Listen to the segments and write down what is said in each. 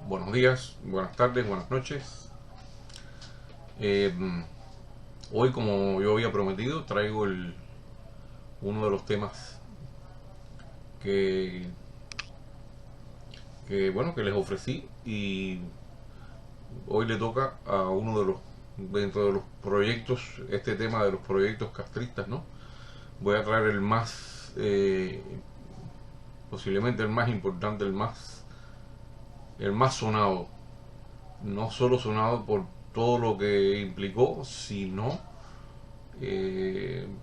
Buenos días, buenas tardes, buenas noches. Eh, Hoy, como yo había prometido, traigo uno de los temas que, que les ofrecí, y hoy le toca a uno de los, dentro de los proyectos, este tema de los proyectos castristas, ¿no? Voy a traer el más, posiblemente el más importante, el más sonado, no solo sonado por todo lo que implicó, sino,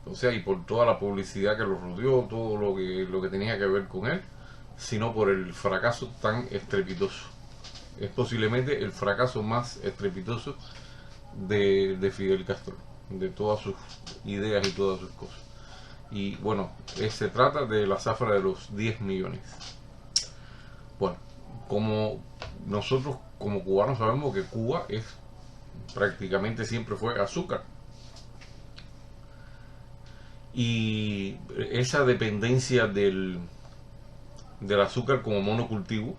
o sea, y por toda la publicidad que lo rodeó, todo lo que tenía que ver con él, sino por el fracaso tan estrepitoso. Es posiblemente el fracaso más estrepitoso de Fidel Castro, de todas sus ideas y todas sus cosas. Y bueno, se trata de la zafra de los 10 millones. Bueno, como nosotros como cubanos sabemos que Cuba es prácticamente siempre fue azúcar, y esa dependencia del azúcar como monocultivo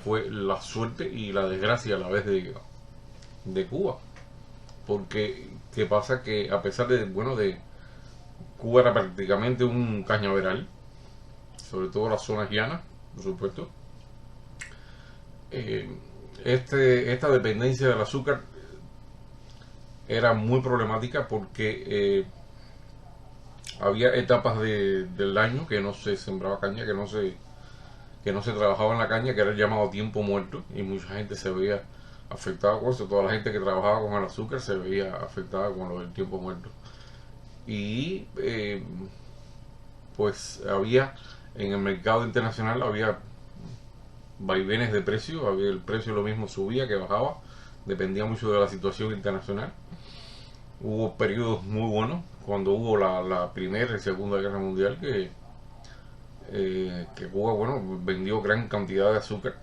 fue la suerte y la desgracia a la vez de Cuba, porque qué pasa que a pesar de, bueno, de Cuba era prácticamente un cañaveral, sobre todo las zonas llanas, por supuesto. eh, Esta dependencia del azúcar era muy problemática porque había etapas del año que no se sembraba caña, que no se trabajaba en la caña, que era el llamado tiempo muerto, y mucha gente se veía afectada con eso. Toda la gente que trabajaba con el azúcar se veía afectada con lo del tiempo muerto. Y pues había, en el mercado internacional había vaivenes de precio, el precio lo mismo subía que bajaba, dependía mucho de la situación internacional. Hubo periodos muy buenos cuando hubo la Primera y Segunda Guerra Mundial, que Cuba, bueno, vendió gran cantidad de azúcar,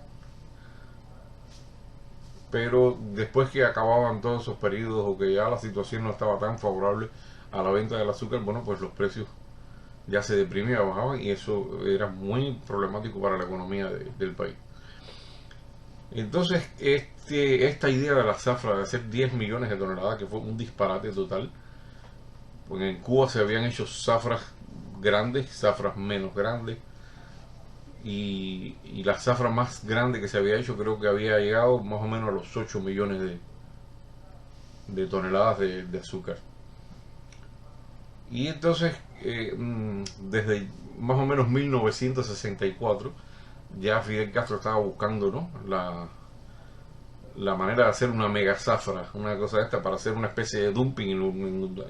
pero después que acababan todos esos periodos o que ya la situación no estaba tan favorable a la venta del azúcar, bueno, pues los precios ya se deprimían, bajaban, y eso era muy problemático para la economía del país. Entonces, esta idea de la zafra de hacer 10 millones de toneladas, que fue un disparate total, porque en Cuba se habían hecho zafras grandes, zafras menos grandes, y la zafra más grande que se había hecho creo que había llegado más o menos a los 8 millones de toneladas de azúcar. Y entonces, desde más o menos 1964, ya Fidel Castro estaba buscando, ¿no?, la manera de hacer una mega zafra, una cosa de esta, para hacer una especie de dumping,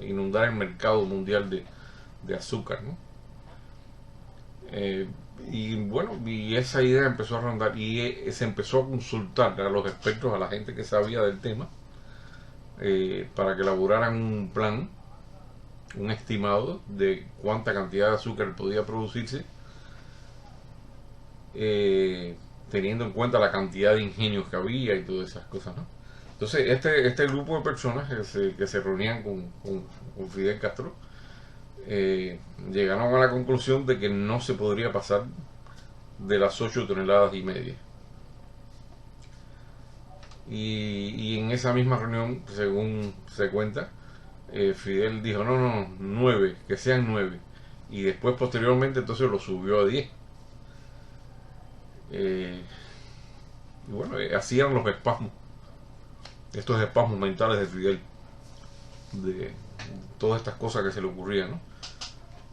inundar el mercado mundial de azúcar, ¿no? Y bueno, y esa idea empezó a rondar, y se empezó a consultar a los expertos, a la gente que sabía del tema, para que elaboraran un plan, un estimado de cuánta cantidad de azúcar podía producirse, eh, teniendo en cuenta la cantidad de ingenios que había y todas esas cosas, ¿no? Entonces, este grupo de personas que se reunían con Fidel Castro, llegaron a la conclusión de que no se podría pasar de las 8 toneladas y media. Y en esa misma reunión, según se cuenta, Fidel dijo, no, no, 9, que sean 9. Y después, posteriormente, entonces lo subió a 10. Y bueno, así eran los espasmos, estos espasmos mentales de Fidel, de todas estas cosas que se le ocurrían, ¿no?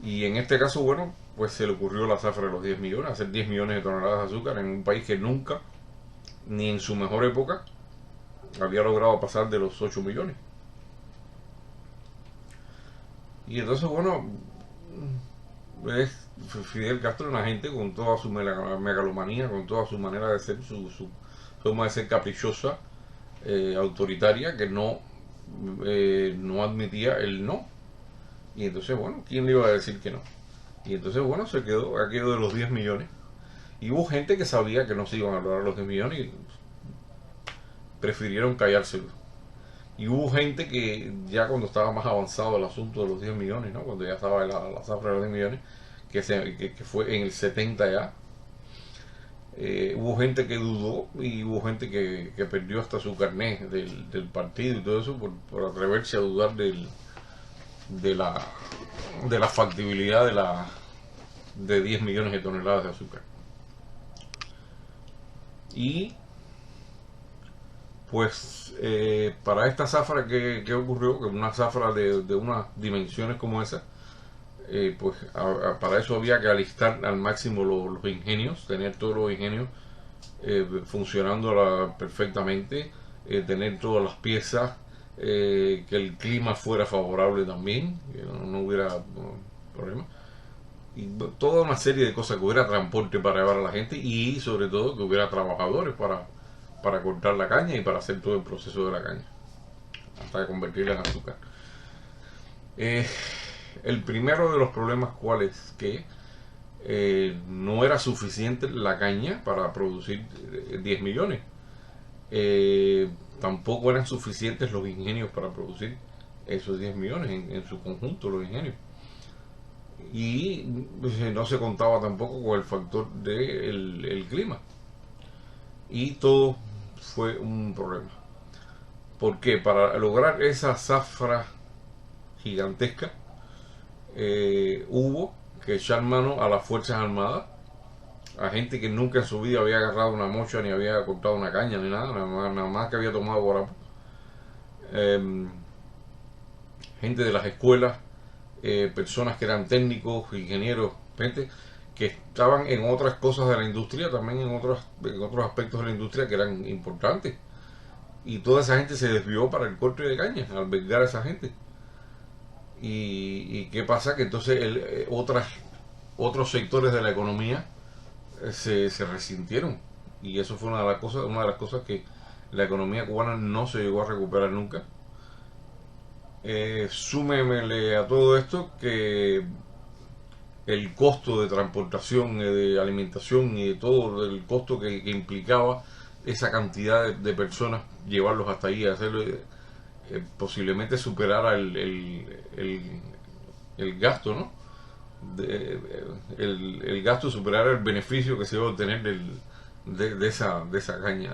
Y en este caso, bueno, pues se le ocurrió la zafra de los 10 millones, hacer 10 millones de toneladas de azúcar en un país que nunca, ni en su mejor época, había logrado pasar de los 8 millones. Y entonces, bueno, es Fidel Castro, una gente con toda su megalomanía, con toda su manera de ser, su forma de ser caprichosa, autoritaria, que no admitía el no. Y entonces, bueno, ¿quién le iba a decir que no? Y entonces, bueno, se quedó aquello de los 10 millones. Y hubo gente que sabía que no se iban a lograr los 10 millones y prefirieron callárselo. Y hubo gente que ya cuando estaba más avanzado el asunto de los 10 millones, ¿no?, cuando ya estaba la zafra de los 10 millones, que fue en el 70 ya, Hubo gente que dudó y hubo gente que perdió hasta su carnet del partido y todo eso por atreverse a dudar de la, de la factibilidad de 10 millones de toneladas de azúcar. Y pues para esta zafra que ocurrió, que una zafra de unas dimensiones como esa, pues para eso había que alistar al máximo los ingenios, tener todos los ingenios funcionando perfectamente, tener todas las piezas, que el clima fuera favorable también, que no hubiera problema. Y toda una serie de cosas, que hubiera transporte para llevar a la gente y sobre todo que hubiera trabajadores para cortar la caña y para hacer todo el proceso de la caña hasta convertirla en azúcar. El primero de los problemas, ¿cuál es? Que no era suficiente la caña para producir 10 millones. Tampoco eran suficientes los ingenios para producir esos 10 millones en su conjunto, los ingenios. Y no se contaba tampoco con el factor del clima. Y todo fue un problema. Porque para lograr esa zafra gigantesca, hubo que echar mano a las Fuerzas Armadas, a gente que nunca en su vida había agarrado una mocha, ni había cortado una caña, ni nada, nada más que había tomado guarapo. Gente de las escuelas, personas que eran técnicos, ingenieros, gente que estaban en otras cosas de la industria, también en otros aspectos de la industria que eran importantes. Y toda esa gente se desvió para el corte de caña, al albergar a esa gente. Y qué pasa, que entonces otros sectores de la economía se resintieron. Y eso fue una de las cosas que la economía cubana no se llegó a recuperar nunca. Súmemele a todo esto que el costo de transportación, de alimentación y de todo el costo que implicaba esa cantidad de personas, llevarlos hasta ahí, hacerlo, posiblemente superara el gasto, ¿no? El gasto superara el beneficio que se iba a obtener de esa caña,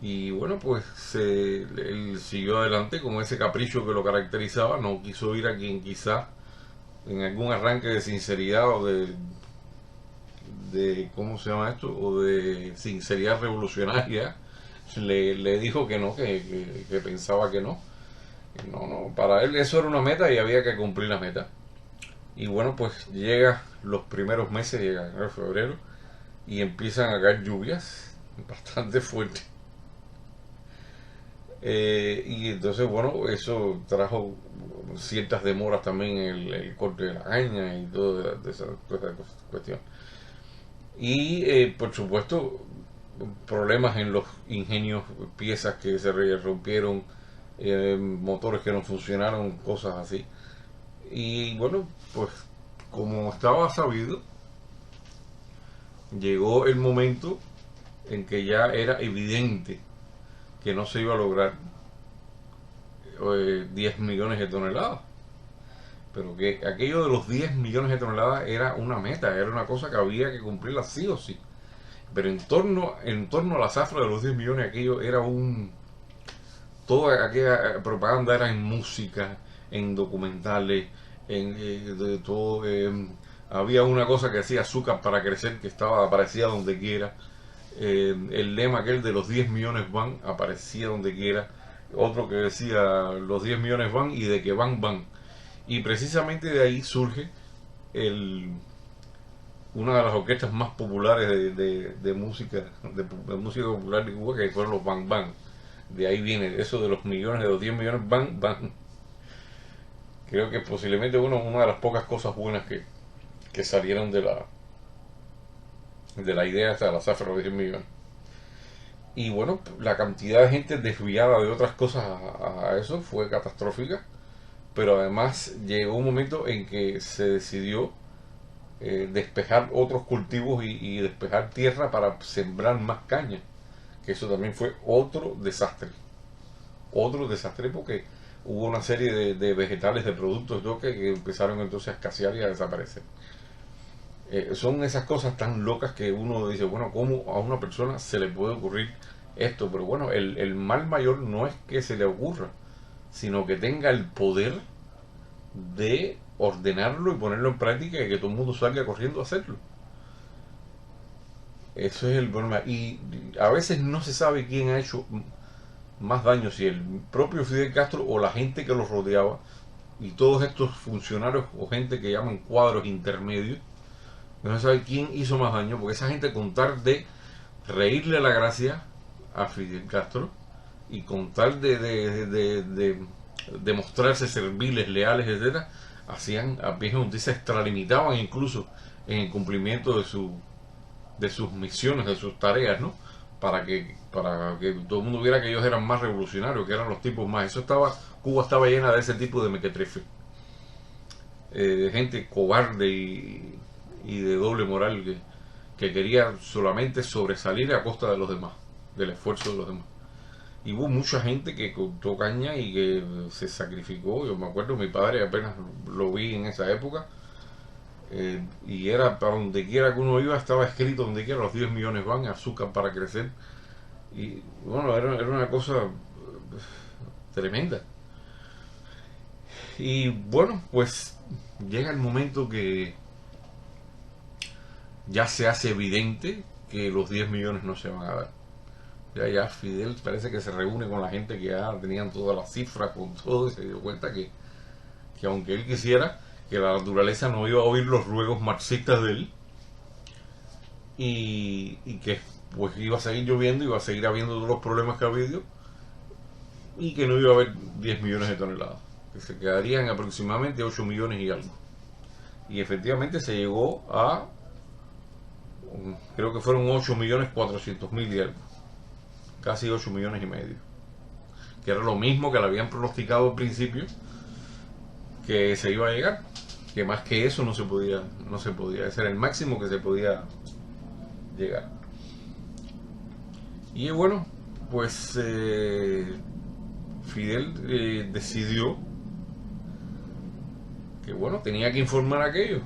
y bueno, pues él siguió adelante con ese capricho que lo caracterizaba, no quiso ir a quien quizá en algún arranque de sinceridad o de ¿cómo se llama esto? O de sinceridad revolucionaria, le dijo que no, que pensaba que no. No, para él eso era una meta y había que cumplir la meta. Y bueno, pues llega los primeros meses, llega enero, febrero, y empiezan a caer lluvias bastante fuertes. Y entonces, bueno, eso trajo ciertas demoras también en el corte de la caña y toda esa cuestión. Y por supuesto, problemas en los ingenios, piezas que se rompieron, motores que no funcionaron, cosas así. Y bueno, pues como estaba sabido, llegó el momento en que ya era evidente que no se iba a lograr 10 millones de toneladas. Pero que aquello de los 10 millones de toneladas era una meta, era una cosa que había que cumplirla sí o sí. Pero en torno a la zafra de los 10 millones, aquello era toda aquella propaganda era en música, en documentales, de todo. Había una cosa que decía azúcar para crecer, que aparecía donde quiera. El lema aquel de los 10 millones van, aparecía donde quiera. Otro que decía los 10 millones van y de que van. Y precisamente de ahí surge una de las orquestas más populares de música popular de Cuba, que fueron los Bang Bang. De ahí viene eso de los millones, de los 10 millones, Bang. Creo que posiblemente una de las pocas cosas buenas que salieron de la idea hasta la zafra de los 10 millones. Y bueno, la cantidad de gente desviada de otras cosas a eso fue catastrófica. Pero además llegó un momento en que se decidió despejar otros cultivos y despejar tierra para sembrar más caña, que eso también fue otro desastre porque hubo una serie de vegetales, de productos que empezaron entonces a escasear y a desaparecer. Son esas cosas tan locas que uno dice, bueno, ¿cómo a una persona se le puede ocurrir esto? Pero bueno, el mal mayor no es que se le ocurra, sino que tenga el poder de ordenarlo y ponerlo en práctica y que todo el mundo salga corriendo a hacerlo. Eso es el problema. Y a veces no se sabe quién ha hecho más daño, si el propio Fidel Castro o la gente que lo rodeaba, y todos estos funcionarios o gente que llaman cuadros intermedios. No se sabe quién hizo más daño, porque esa gente, con tal de reírle la gracia a Fidel Castro y con tal de mostrarse serviles, leales, etcétera, hacían a pie juntos, se extralimitaban incluso en el cumplimiento de sus misiones, de sus tareas, ¿no? Para que todo el mundo viera que ellos eran más revolucionarios, que eran los tipos más. Cuba estaba llena de ese tipo de mequetrefe, de gente cobarde y de doble moral, que quería solamente sobresalir a costa de los demás, del esfuerzo de los demás. Y hubo mucha gente que cortó caña y que se sacrificó. Yo me acuerdo, mi padre apenas lo vi en esa época, y era para donde quiera que uno iba, estaba escrito donde quiera: los 10 millones van, azúcar para crecer. Y bueno, era una cosa tremenda. Y bueno, pues llega el momento que ya se hace evidente que los 10 millones no se van a dar. Ya Fidel parece que se reúne con la gente que ya tenían todas las cifras, con todo, y se dio cuenta que aunque él quisiera, que la naturaleza no iba a oír los ruegos marxistas de él, y que pues iba a seguir lloviendo, iba a seguir habiendo todos los problemas que ha habido, y que no iba a haber 10 millones de toneladas, que se quedarían aproximadamente 8 millones y algo. Y efectivamente se llegó a, creo que fueron 8 millones 400 mil y algo, casi 8 millones y medio, que era lo mismo que le habían pronosticado al principio que se iba a llegar, que más que eso no se podía, ese era el máximo que se podía llegar. Y bueno, pues Fidel decidió que bueno, tenía que informar a aquello.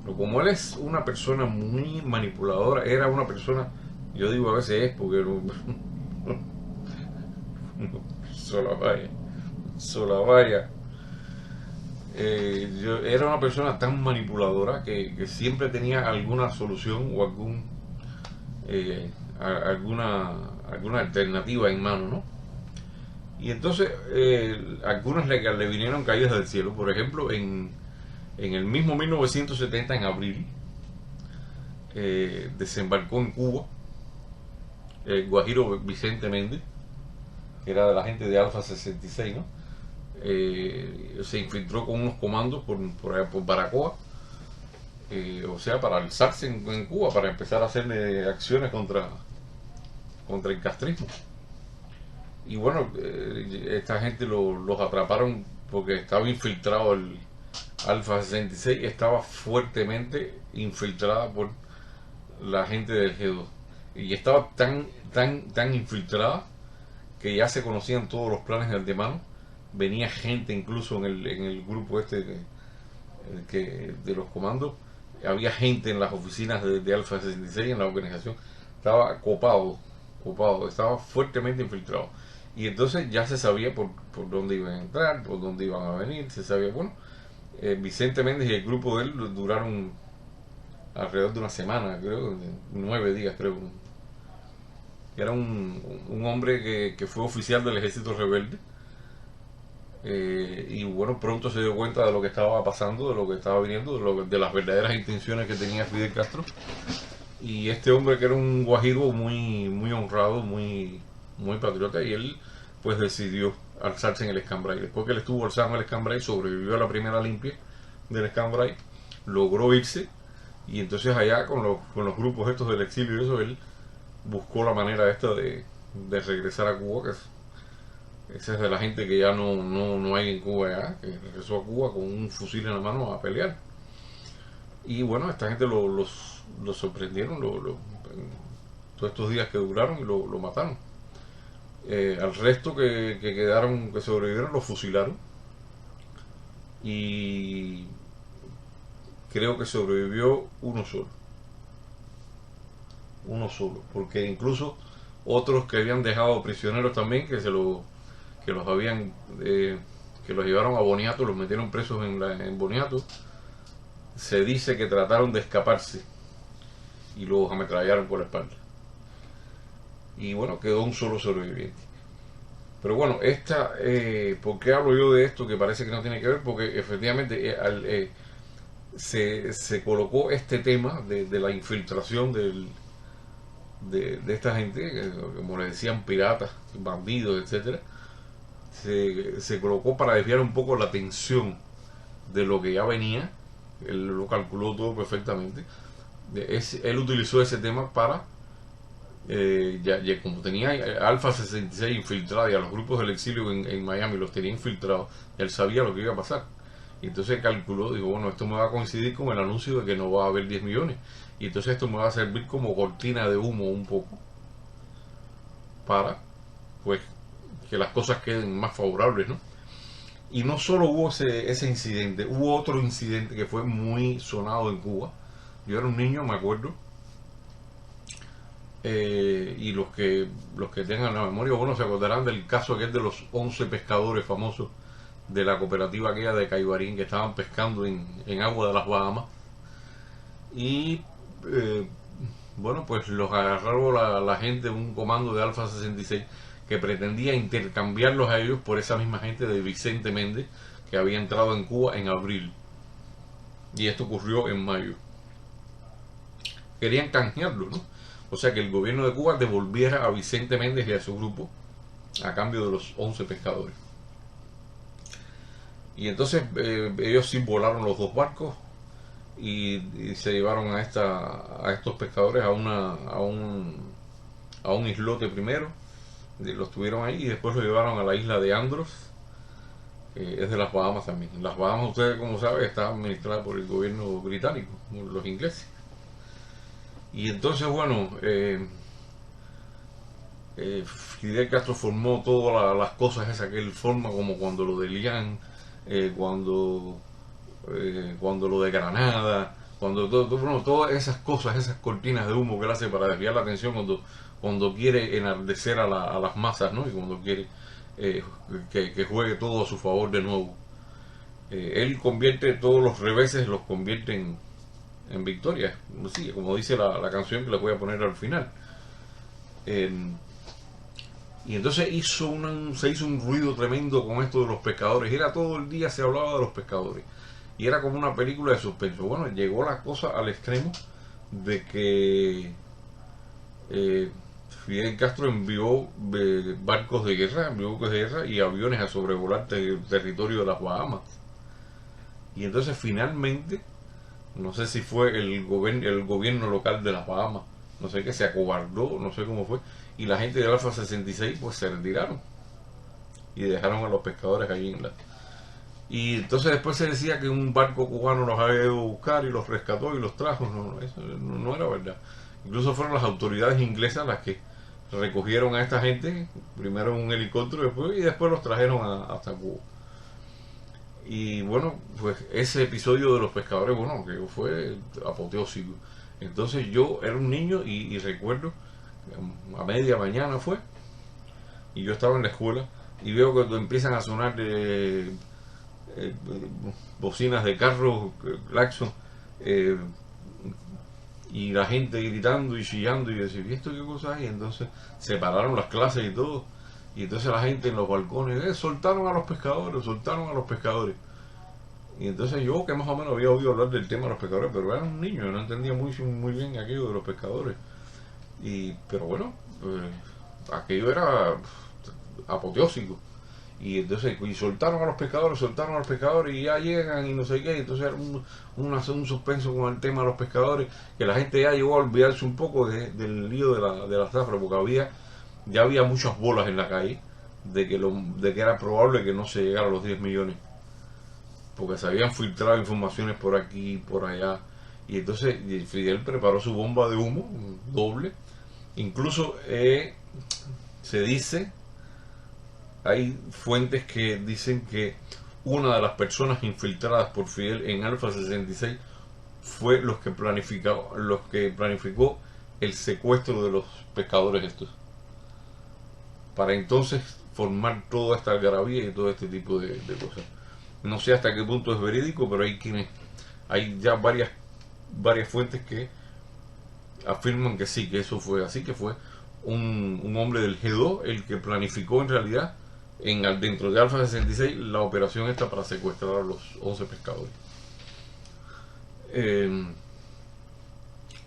Pero como él es una persona muy manipuladora, era una persona, yo digo a veces es porque sola vaya. Era una persona tan manipuladora que siempre tenía alguna solución o eh, alguna alternativa en mano, ¿no? Y entonces algunas le vinieron caídas del cielo. Por ejemplo, en el mismo 1970, en abril, desembarcó en Cuba el guajiro Vicente Méndez, que era de la gente de Alfa 66, ¿no? Se infiltró con unos comandos por Baracoa, o sea, para alzarse en Cuba, para empezar a hacer acciones contra el castrismo. Y bueno, esta gente los atraparon porque estaba infiltrado el Alfa 66, estaba fuertemente infiltrada por la gente del G2. Y estaba tan infiltrada que ya se conocían todos los planes de antemano. Venía gente incluso en el grupo este de los comandos. Había gente en las oficinas de Alfa 66, en la organización. Estaba copado, estaba fuertemente infiltrado. Y entonces ya se sabía por dónde iban a entrar, por dónde iban a venir, se sabía, bueno, Vicente Méndez y el grupo de él duraron alrededor de una semana, creo, 9 días, creo. Era un hombre que fue oficial del ejército rebelde, y bueno, pronto se dio cuenta de lo que estaba pasando, de lo que estaba viniendo, de las verdaderas intenciones que tenía Fidel Castro. Y este hombre, que era un guajiro muy honrado, muy patriota, y él pues decidió alzarse en el Escambray. Después que él estuvo alzado en el Escambray, sobrevivió a la primera limpia del Escambray, logró irse, y entonces allá con los grupos estos del exilio y eso, él buscó la manera esta de regresar a Cuba, que esa es de la gente que ya no hay en Cuba ya, que regresó a Cuba con un fusil en la mano a pelear. Y bueno, esta gente lo sorprendieron todos estos días que duraron, y lo mataron. Al resto que quedaron, que sobrevivieron, los fusilaron. Y creo que sobrevivió uno solo, porque incluso otros que habían dejado prisioneros también, que los habían que los llevaron a Boniato, los metieron presos en Boniato, se dice que trataron de escaparse y los ametrallaron por la espalda. Y bueno, quedó un solo sobreviviente. Pero bueno, ¿por qué hablo yo de esto que parece que no tiene que ver? Porque efectivamente se colocó este tema de la infiltración de esta gente, como le decían, piratas, bandidos, etcétera. Se colocó para desviar un poco la atención de lo que ya venía. Él lo calculó todo perfectamente. Él utilizó ese tema para ya como tenía Alfa 66 infiltrada y a los grupos del exilio en Miami los tenía infiltrados, él sabía lo que iba a pasar. Y entonces calculó, dijo, bueno, esto me va a coincidir con el anuncio de que no va a haber 10 millones. Y entonces esto me va a servir como cortina de humo un poco para, pues, que las cosas queden más favorables, ¿no? Y no solo hubo ese incidente, hubo otro incidente que fue muy sonado en Cuba. Yo era un niño, me acuerdo, y los que tengan la memoria, bueno, se acordarán del caso aquel de los 11 pescadores famosos de la cooperativa aquella de Caibarín, que estaban pescando en agua de las Bahamas. Y bueno, pues los agarró la gente, un comando de Alfa 66 que pretendía intercambiarlos a ellos por esa misma gente de Vicente Méndez que había entrado en Cuba en abril. Y esto ocurrió en mayo. Querían canjearlo, ¿no? O sea, que el gobierno de Cuba devolviera a Vicente Méndez y a su grupo a cambio de los 11 pescadores. Y entonces ellos sí volaron los dos barcos y se llevaron a estos pescadores a un islote primero. Los tuvieron ahí y después los llevaron a la isla de Andros, que es de las Bahamas también. Las Bahamas, ustedes como saben, está administrada por el gobierno británico, los ingleses. Y entonces, bueno, Fidel Castro formó todas las cosas esas que él forma, como cuando lo de Lian, cuando lo de Granada, bueno, todas esas cosas, esas cortinas de humo que él hace para desviar la atención cuando quiere enardecer a las masas, ¿no? Y cuando quiere que juegue todo a su favor de nuevo. Él convierte todos los reveses, los convierte en victorias, sí, como dice la canción que les voy a poner al final. Y entonces se hizo un ruido tremendo con esto de los pescadores. Era todo el día se hablaba de los pescadores. Y era como una película de suspenso. Bueno, llegó la cosa al extremo de que Fidel Castro envió barcos de guerra y aviones a sobrevolar el territorio de las Bahamas. Y entonces finalmente, no sé si fue el gobierno local de las Bahamas, no sé qué, se acobardó, no sé cómo fue, y la gente de Alfa 66 pues se retiraron y dejaron a los pescadores allí y entonces después se decía que un barco cubano los había ido a buscar y los rescató y los trajo. No, eso no era verdad. Incluso fueron las autoridades inglesas las que recogieron a esta gente, primero en un helicóptero y después los trajeron hasta Cuba. Y bueno, pues ese episodio de los pescadores, bueno, que fue apoteósico. Entonces yo era un niño y recuerdo, a media mañana fue, y yo estaba en la escuela y veo que empiezan a sonar bocinas de carros, claxon, y la gente gritando y chillando y decir, ¿y esto qué cosa hay? Entonces se pararon las clases y todo, y entonces la gente en los balcones, soltaron a los pescadores. Y entonces yo, que más o menos había oído hablar del tema de los pescadores, pero era un niño, no entendía muy bien aquello de los pescadores. Pero bueno, aquello era apoteósico. Y entonces soltaron a los pescadores y ya llegan y no sé qué. Y entonces era un suspenso con el tema de los pescadores, que la gente ya llegó a olvidarse un poco del lío de la zafra, porque ya había muchas bolas en la calle de que era probable que no se llegara a los 10 millones. Porque se habían filtrado informaciones por aquí y por allá. Y entonces Fidel preparó su bomba de humo doble. Incluso se dice, hay fuentes que dicen que una de las personas infiltradas por Fidel en Alfa 66 fue los que planificó el secuestro de los pescadores estos, para entonces formar toda esta algarabía y todo este tipo de cosas. No sé hasta qué punto es verídico, pero hay ya varias fuentes que afirman que sí, que eso fue así, que fue un hombre del G2 el que planificó en realidad dentro de Alfa 66 la operación esta para secuestrar a los 11 pescadores.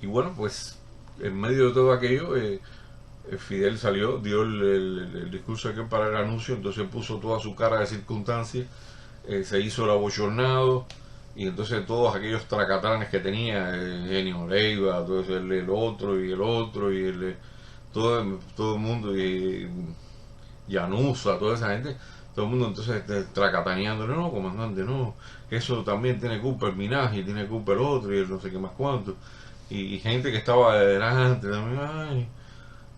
Y bueno, pues en medio de todo aquello, Fidel salió, dio el discurso aquel para el anuncio, entonces puso toda su cara de circunstancia, se hizo el abochornado, y entonces todos aquellos tracatanes que tenía, Genio Leiva, todo eso, el otro, y todo el mundo, y Llanusa, toda esa gente, todo el mundo entonces tracataneándole, no, comandante, no, que eso también tiene culpa el Minaj, y tiene culpa el otro, y el no sé qué más cuánto, y gente que estaba delante también, ay,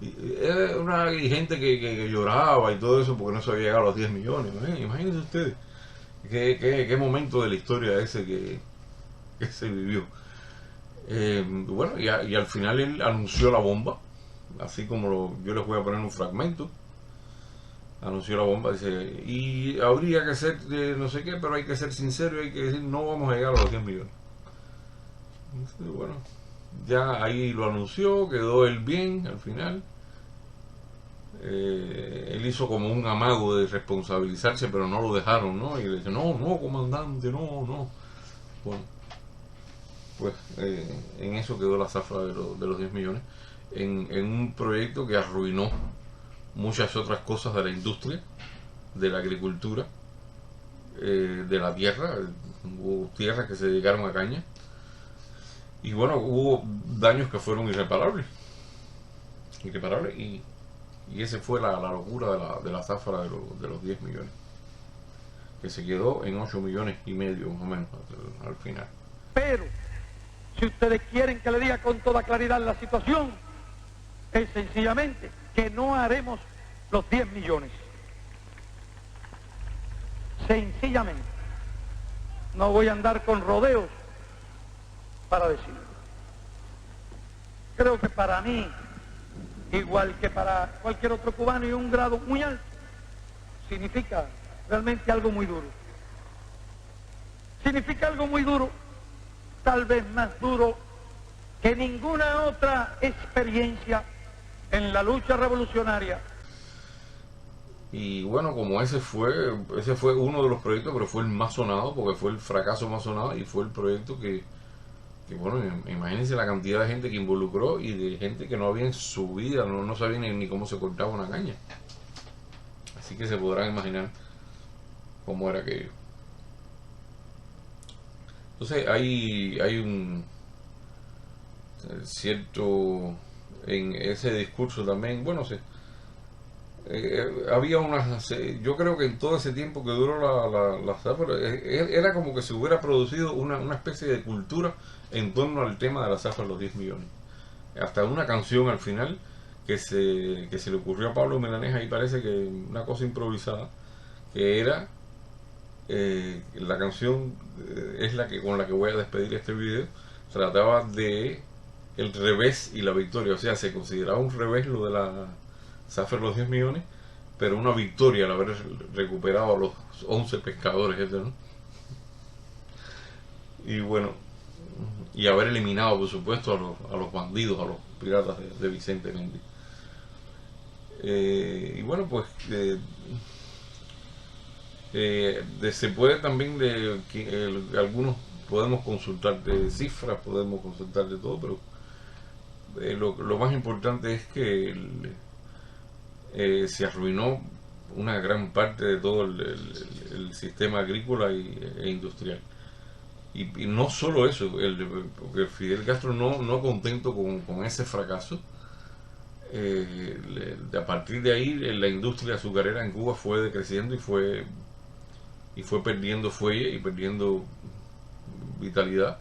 y gente que lloraba y todo eso porque no se había llegado a los 10 millones, imagínense ustedes, qué momento de la historia ese que se vivió. Bueno, y al final él anunció la bomba, así como yo les voy a poner un fragmento. Anunció la bomba, dice, y habría que ser no sé qué, pero hay que ser sincero y hay que decir, no vamos a llegar a los 10 millones. Entonces, bueno, ya ahí lo anunció, quedó él bien al final. Él hizo como un amago de responsabilizarse, pero no lo dejaron, ¿no? Y le dice, no, comandante, no. Bueno, pues en eso quedó la zafra de los 10 millones, en un proyecto que arruinó muchas otras cosas de la industria, de la agricultura, de la tierra. Hubo tierras que se dedicaron a caña, y bueno, hubo daños que fueron irreparables, y esa fue la locura de la zafra de los 10 millones, que se quedó en 8 millones y medio más o menos al final. Pero si ustedes quieren que le diga con toda claridad la situación, es sencillamente que no haremos los 10 millones. Sencillamente. No voy a andar con rodeos para decirlo. Creo que para mí, igual que para cualquier otro cubano, y un grado muy alto, significa realmente algo muy duro. Significa algo muy duro, tal vez más duro que ninguna otra experiencia en la lucha revolucionaria. Y bueno, como ese fue uno de los proyectos, pero fue el más sonado, porque fue el fracaso más sonado, y fue el proyecto que bueno, imagínense la cantidad de gente que involucró, y de gente que no había en su vida, no sabía ni cómo se cortaba una caña. Así que se podrán imaginar cómo era aquello. Entonces hay un cierto, en ese discurso también, bueno, había yo creo que en todo ese tiempo que duró la zafra, era como que se hubiera producido una especie de cultura en torno al tema de la zafra de los 10 millones. Hasta una canción al final que se le ocurrió a Pablo Milanés, ahí parece que una cosa improvisada, que era la canción, es con la que voy a despedir este video. Trataba de el revés y la victoria, o sea, se consideraba un revés lo de la zafra de los 10 millones, pero una victoria al haber recuperado a los 11 pescadores, ¿no? Y bueno, y haber eliminado, por supuesto, a los bandidos, a los piratas de Vicente Mendy. Y bueno, pues se puede también algunos podemos consultar de cifras, podemos consultar de todo, pero lo más importante es que se arruinó una gran parte de todo el sistema agrícola e industrial. Y no solo eso, porque Fidel Castro no contento con ese fracaso, a partir de ahí la industria azucarera en Cuba fue decreciendo y fue perdiendo fuelle y perdiendo vitalidad,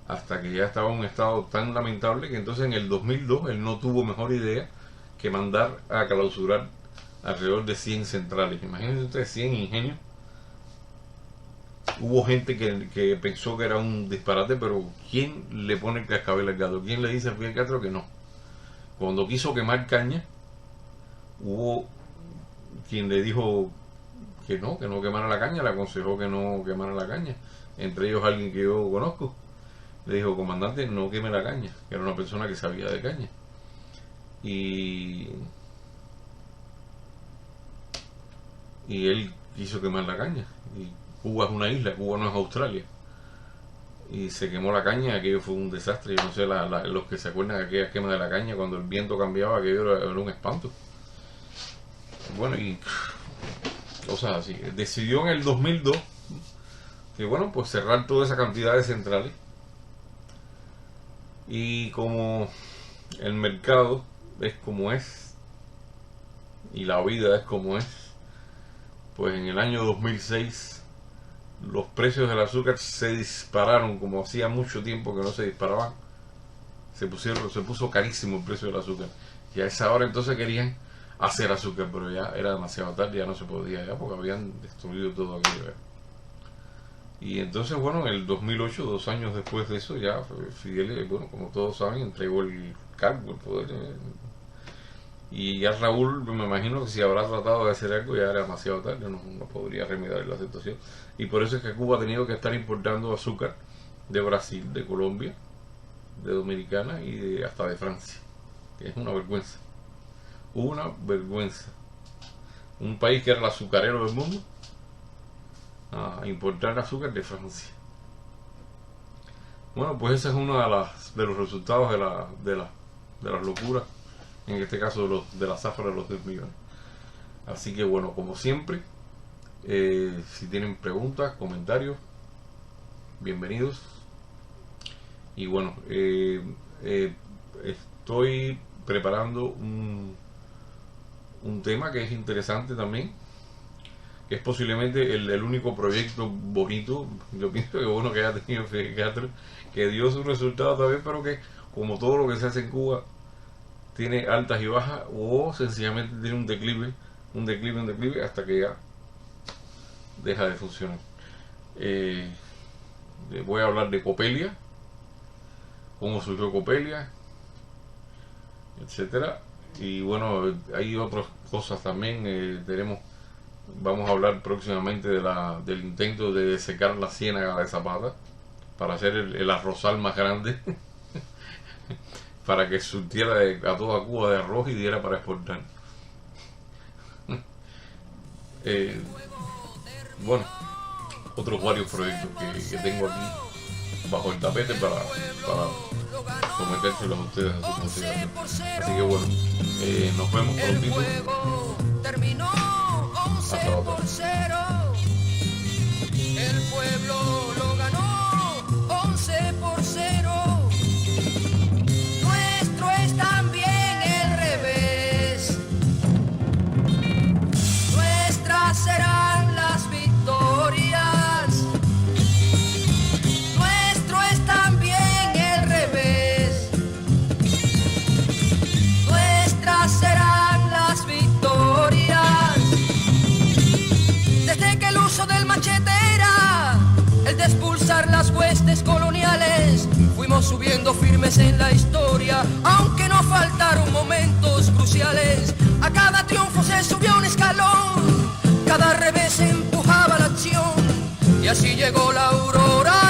hasta que ya estaba en un estado tan lamentable que entonces en el 2002 él no tuvo mejor idea que mandar a clausurar alrededor de 100 centrales. Imagínense ustedes 100 ingenios Hubo gente que pensó que era un disparate, pero ¿quién le pone el cascabel al gato? ¿Quién le dice a Fidel Castro que no? Cuando quiso quemar caña, hubo quien le dijo que no quemara la caña, le aconsejó que no quemara la caña. Entre ellos alguien que yo conozco. Le dijo, comandante, no queme la caña, que era una persona que sabía de caña. Y él quiso quemar la caña. Y Cuba es una isla, Cuba no es Australia. Y se quemó la caña, aquello fue un desastre. Yo no sé, los que se acuerdan de aquella quema de la caña, cuando el viento cambiaba, aquello era un espanto. Bueno, y cosas así. Decidió en el 2002 que, bueno, pues cerrar toda esa cantidad de centrales. Y como el mercado es como es, y la vida es como es, pues en el año 2006 los precios del azúcar se dispararon como hacía mucho tiempo que no se disparaban. Se puso carísimo el precio del azúcar. Y a esa hora entonces querían hacer azúcar, pero ya era demasiado tarde, ya no se podía, ya porque habían destruido todo aquello. Y entonces, bueno, en el 2008, 2 años después de eso, ya Fidel, bueno, como todos saben, entregó el cargo, el poder. Y ya Raúl, me imagino que si habrá tratado de hacer algo, ya era demasiado tarde, no podría remediar la situación. Y por eso es que Cuba ha tenido que estar importando azúcar de Brasil, de Colombia, de Dominicana y hasta de Francia. Que es una vergüenza. Una vergüenza. Un país que era el azucarero del mundo, a importar azúcar de Francia. Bueno, pues ese es uno de los resultados de las locuras, en este caso de la zafra de los 10 millones. Así que bueno, como siempre, si tienen preguntas, comentarios, bienvenidos. Y bueno, estoy preparando un tema que es interesante también, que es posiblemente el único proyecto bonito, yo pienso que bueno que haya tenido Fidel Castro, que dio su resultado también, pero que como todo lo que se hace en Cuba tiene altas y bajas, o sencillamente tiene un declive hasta que ya deja de funcionar. Voy a hablar de Copelia, cómo surgió Copelia, etcétera. Y bueno, hay otras cosas también. Vamos a hablar próximamente del intento de secar la ciénaga de Zapata para hacer el arrozal más grande para que surtiera a toda Cuba de arroz y diera para exportar. Bueno, otros varios proyectos que tengo aquí bajo el tapete para sometérselos a ustedes a su consideración. Así que bueno, nos vemos prontito. Hasta otra. El pueblo lo ganó 11-0. Nuestro es también el revés. Nuestras serán las victorias. Nuestro es también el revés. Nuestras serán las victorias. Desde que el uso del machete era el de expulsar las huestes coloniales, fuimos subiendo firmes en la historia, aunque no faltaron momentos cruciales. A cada triunfo se subió un escalón, cada revés empujaba la acción, y así llegó la aurora.